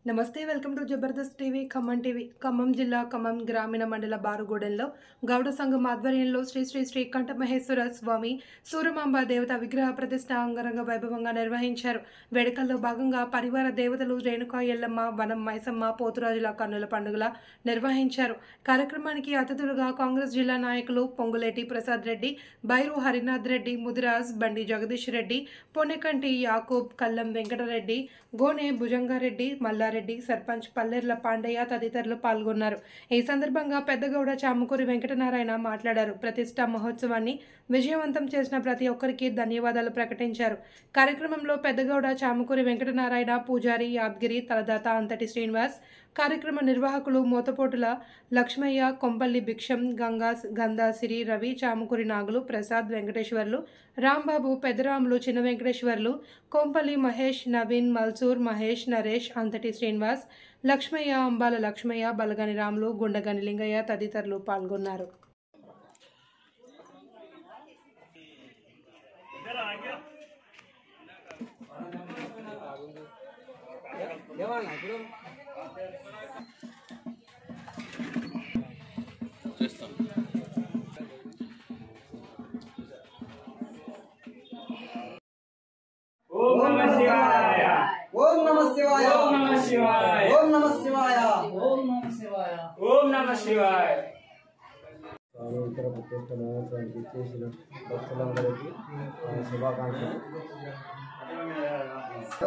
నమస్తే welcome to Jabardasth TV Khammam జిల్లా ఖమ్మం గ్రామీణ మండల బారుగూడెంలో గౌడ సంఘం ఆధ్వర్యంలో శ్రీ శ్రీ శ్రీ కంఠమహేశ్వర స్వామి సూరమాంబ దేవత విగ్రహ ప్రతిష్ఠ అంగరంగ వైభవంగా నిర్వహించారు. వేడుకల్లో భాగంగా పరివార దేవతలు రేణుకా ఎల్లమ్మ, వనం మైసమ్మ, పోతురాజుల కన్నుల పండుగల నిర్వహించారు. కార్యక్రమానికి అతిథులుగా కాంగ్రెస్ జిల్లా నాయకులు పొంగులేటి ప్రసాద్ రెడ్డి, బైరు హరినాథ్ రెడ్డి, ముదిరాజ్, బండి జగదీష్ రెడ్డి, పొన్నెకంటి యాకూబ్, కల్లం వెంకటరెడ్డి, గోనె భుజంగారెడ్డి, మల్లారెడ్డి, సర్పంచ్ పల్లెర్ల పాండయ్య తదితరులు పాల్గొన్నారు. ఈ సందర్భంగా పెద్దగౌడ చామకూరి వెంకటనారాయణ మాట్లాడారు. ప్రతిష్ఠా మహోత్సవాన్ని విజయవంతం చేసిన ప్రతి ఒక్కరికి ధన్యవాదాలు ప్రకటించారు. కార్యక్రమంలో పెద్దగౌడ చామకూరి వెంకటనారాయణ, పూజారి యాద్గిరి, తలదాత అంతటి శ్రీనివాస్, కార్యక్రమ నిర్వాహకులు మోతపోటుల లక్ష్మయ్య, కొంపల్లి భిక్షం, గంధాసిరి రవి, చామకూరి నాగులు, ప్రసాద్, వెంకటేశ్వర్లు, రాంబాబు, పెద్దరాములు, చిన్న వెంకటేశ్వర్లు, కొంపల్లి మహేష్, నవీన్, మల్సూర్, మహేష్, నరేష్, అంతటి శ్రీనివాస్, లక్ష్మయ్య, అంబాల లక్ష్మయ్య, బలగని రాములు, గుండగని లింగయ్య తదితరులు పాల్గొన్నారు. ఓం నమః శివాయ ఓం నమః శివాయ ఓం నమః శివాయ ఓం నమః శివాయ ఓం నమః శివాయ ఓం నమః శివాయ. ఇతర ప్రత్యేక మహోత్సవానికి చేసిన భక్తులందరికీ శుభాకాంక్షలు.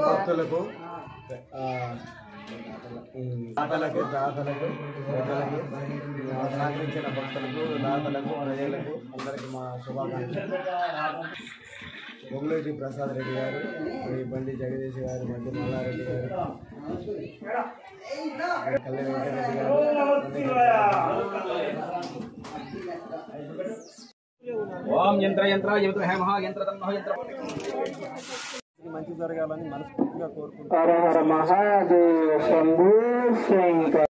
భక్తులకు దాతలకు ప్రజలకు సహకరించిన భక్తులకు, దాతలకు, ప్రజలకు అందరికీ మా శుభాకాంక్షలు. పొంగులేటి ప్రసాద్ రెడ్డి గారు, బండి జగదీష్ గారు, మధ్య మల్లారెడ్డి గారు, కళ్యాణ వెంకటరెడ్డి గారు, ఓం యంత్ర యంత్ర యంత్ర హే మహా యంత్ర తన్మహ యంత్ర. మంచి జరగాలని మనస్ఫూర్తిగా కోరుకుంటున్నాను. హర హర మహాదేవ శంభూ శంకర.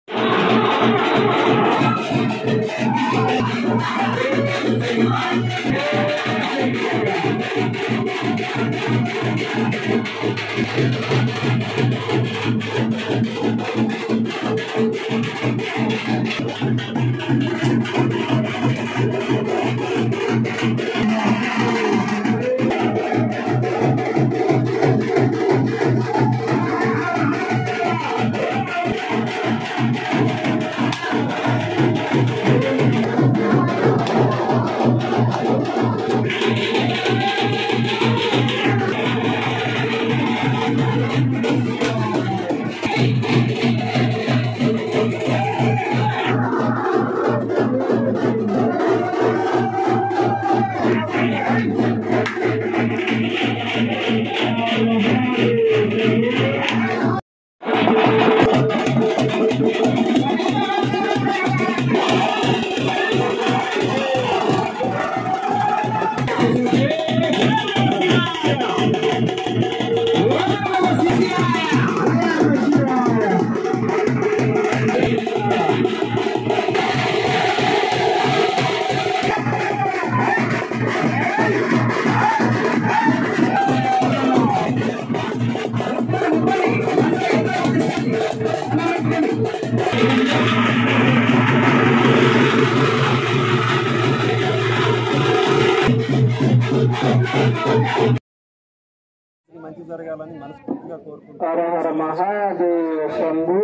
మంచి జరగాలని మనస్ఫూర్తిగా కోరుకుంటున్నాను. హర హర మహాదేవ శంభూ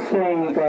శంకర.